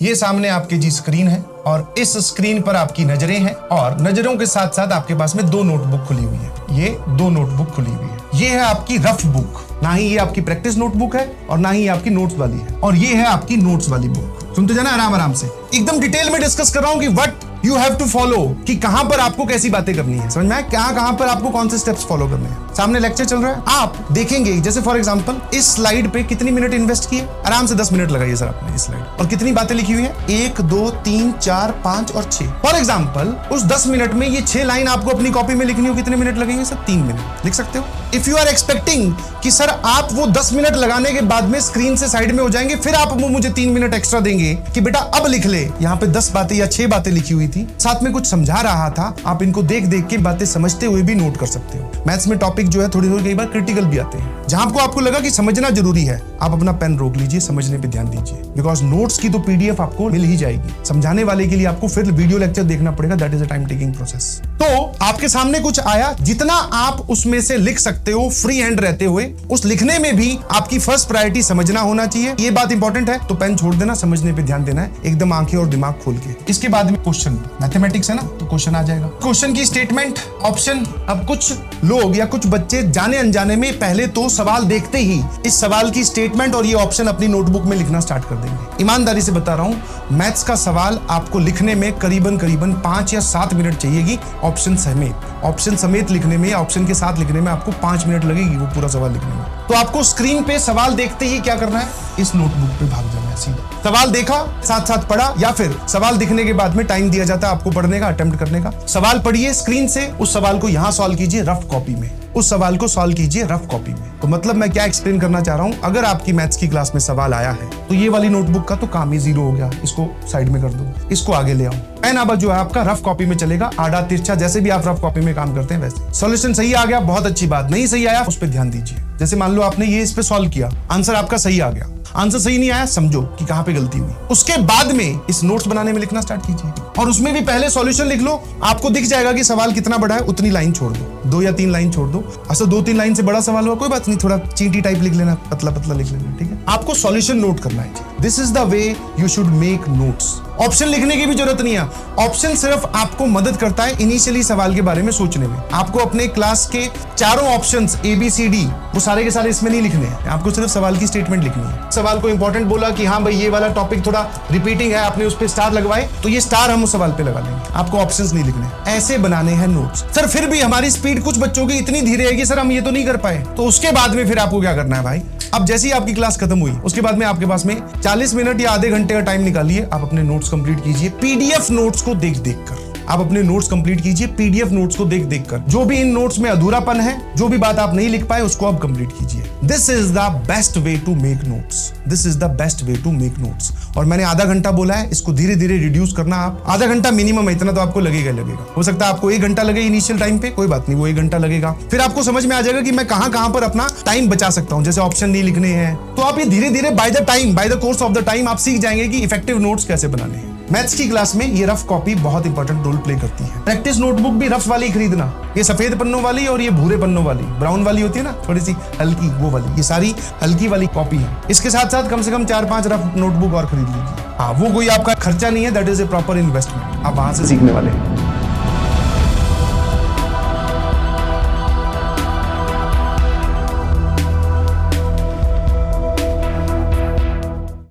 ये सामने आपके जी स्क्रीन है और इस स्क्रीन पर आपकी नजरें हैं और नजरों के साथ साथ आपके पास में 2 नोटबुक खुली हुई है। ये 2 नोटबुक खुली हुई है। ये है आपकी रफ बुक, ना ही ये आपकी प्रैक्टिस नोटबुक है और ना ही आपकी नोट्स वाली है, और ये है आपकी नोट्स वाली बुक। सुनते जाना आराम आराम से, एकदम डिटेल में डिस्कस कर रहा हूं कि what you have to follow, कि कहां पर आपको कैसी बातें करनी है, समझ में आया? कहां पर आपको कौन से स्टेप्स फॉलो करने हैं। सामने लेक्चर चल रहा है, आप देखेंगे जैसे फॉर एग्जांपल इस स्लाइड पे कितनी मिनट इन्वेस्ट किए, आराम से 10 मिनट लगाइए सर आपने इस स्लाइड, और कितनी बातें लिखी हुई है, 1 2 3 4 5 और 6। फॉर एग्जांपल उस 10 मिनट में ये 6 लाइन आपको अपनी कॉपी में लिखनी हो, कितने मिनट लगेंगे सर? 3 मिनट लिख सकते हो। इफ यू आर एक्सपेक्टिंग कि सर आप वो 10 मिनट लगाने के बाद में स्क्रीन से साइड में हो जाएंगे, फिर आप वो मुझे 3 मिनट एक्स्ट्रा देंगे कि बेटा अब लिख ले, यहाँ पे 10 बातें या 6 बातें लिखी हुई थी, साथ में कुछ समझा रहा था, आप इनको देख देख के बातें समझते हुए भी नोट कर सकते हो। मैथ्स में टॉपिक जो है थोड़ी कई बार क्रिटिकल भी आते हैं, जहां आपको लगा कि समझना जरूरी है, आप अपना पेन रोक लीजिए, समझने पे ध्यान दीजिए, बिकॉज नोट्स की तो पीडीएफ आपको मिल ही जाएगी। समझाने वाले के लिए आपको फिर वीडियो लेक्चर देखना पड़ेगा, that is a time taking process. तो आपके सामने कुछ आया, जितना आप उसमें से लिख सकते हो फ्री हैंड रहते हुए, उस लिखने में भी आपकी फर्स्ट प्रायोरिटी समझना होना चाहिए, ये बात इंपॉर्टेंट है। तो पेन छोड़ देना, समझने पे ध्यान देना है, एकदम आंखें और दिमाग खोल के। इसके बाद में क्वेश्चन, मैथमेटिक्स है ना, तो क्वेश्चन आ जाएगा, क्वेश्चन की स्टेटमेंट, ऑप्शन। अब कुछ लोग या कुछ बच्चे जाने अनजाने में पहले तो सवाल देखते ही इस सवाल की स्टेटमेंट और ये ऑप्शन अपनी नोटबुक में लिखना स्टार्ट कर देंगे। ईमानदारी से बता रहा हूं, मैथ्स का सवाल आपको लिखने में करीबन 5 या 7 मिनट चाहिएगी, ऑप्शन समेत लिखने में, ऑप्शन के साथ लिखने में आपको 5 मिनट लगेगी वो पूरा सवाल लिखने में। तो आपको स्क्रीन पे सवाल देखते ही क्या करना है, इस नोटबुक पे भाग जाना है सीधा। सवाल देखा, साथ साथ पढ़ा, या फिर सवाल दिखने के बाद में टाइम दिया जाता है आपको पढ़ने का, अटेम्प्ट करने का। सवाल पढ़िए स्क्रीन से, उस सवाल को यहां सॉल्व कीजिए रफ कॉपी में, उस सवाल को सॉल्व कीजिए रफ कॉपी में। तो मतलब मैं क्या एक्सप्लेन करना चाह रहा हूं, अगर आपकी मैथ्स की क्लास में सवाल आया है तो ये वाली नोटबुक का तो काम ही जीरो हो गया, इसको साइड में कर दो, इसको आगे ले आओ। पेन अब जो है आपका रफ कॉपी में चलेगा, आड़ा तिरछा जैसे भी आप रफ कॉपी में काम करते हैं वैसे। सॉल्यूशन सही आ गया, बहुत अच्छी बात, नहीं सही आया उस पर ध्यान दीजिए। जैसे मान लो आपने ये इस पे सॉल्व किया, आंसर आपका सही आ गया, आंसर सही नहीं आया, समझो कि कहां पे गलती हुई। उसके बाद में इस नोट्स बनाने में लिखना स्टार्ट कीजिए, और उसमें भी पहले सॉल्यूशन लिख लो, आपको दिख जाएगा कि सवाल कितना बड़ा है, उतनी लाइन छोड़ दो, 2 या 3 लाइन छोड़ दो। अच्छा 2-3 लाइन से बड़ा सवाल हुआ, कोई बात नहीं, थोड़ा चींटी टाइप लिख लेना, पतला पतला लिख लेना, ठीक है। आपको सॉल्यूशन नोट करना है, this is the way you should make notes. Option लिखने की भी जरूरत नहीं है, ऑप्शन सिर्फ आपको मदद करता है इनिशियली सवाल के बारे में सोचने में। आपको अपने क्लास के चारों ऑप्शंस ABCD वो सारे के सारे इसमें नहीं लिखने हैं, आपको सिर्फ सवाल की स्टेटमेंट लिखनी है। सवाल को इंपॉर्टेंट बोला कि हाँ भाई ये वाला टॉपिक थोड़ा रिपीटिंग है, आपने उस पर स्टार लगवाए, तो ये स्टार हम उस सवाल पे लगा लेंगे, आपको ऑप्शंस नहीं लिखने। ऐसे बनाने हैं नोट्स। सर फिर भी हमारी स्पीड कुछ बच्चों की इतनी धीरे है कि सर हम ये तो नहीं कर पाए, तो उसके बाद में फिर आपको क्या करना है भाई, अब जैसे ही आपकी क्लास खत्म हुई उसके बाद में आपके पास में 40 मिनट या आधे घंटे का टाइम निकालिए, आप अपने नोट्स कंप्लीट कीजिए पीडीएफ नोट्स को देख देख कर। आप अपने नोट्स कंप्लीट कीजिए पीडीएफ नोट्स को देख देख कर। जो भी इन नोट्स में अधूरापन है, जो भी बात आप नहीं लिख पाए, उसको आप कंप्लीट कीजिए। This is the best way to make notes, this is the best way to make notes. और मैंने आधा घंटा बोला है, इसको धीरे धीरे रिड्यूस करना। आप आधा घंटा मिनिमम है, इतना तो आपको लगेगा लगेगा। हो सकता है आपको 1 घंटा लगे इनिशियल टाइम पे, कोई बात नहीं, वो 1 घंटा लगेगा। फिर आपको समझ में आ जाएगा कि मैं कहां पर अपना टाइम बचा सकता हूं, जैसे ऑप्शन नहीं लिखने हैं, तो आप ये धीरे धीरे by the course of the time आप सीख जाएंगे कि इफेक्टिव नोट्स कैसे बनाने हैं। मैथ्स की क्लास में ये रफ कॉपी बहुत इंपॉर्टेंट रोल प्ले करती है। प्रैक्टिस नोटबुक भी रफ वाली खरीदना, ये सफेद पन्नों वाली और ये भूरे पन्नों वाली, ब्राउन वाली होती है ना, थोड़ी सी हल्की, वो वाली, ये सारी हल्की वाली कॉपी है। इसके साथ साथ कम से कम 4-5 रफ नोटबुक और खरीद लीजिए। हाँ, वो कोई आपका खर्चा नहीं है, that is a proper investment, आप वहां से सीखने वाले हैं।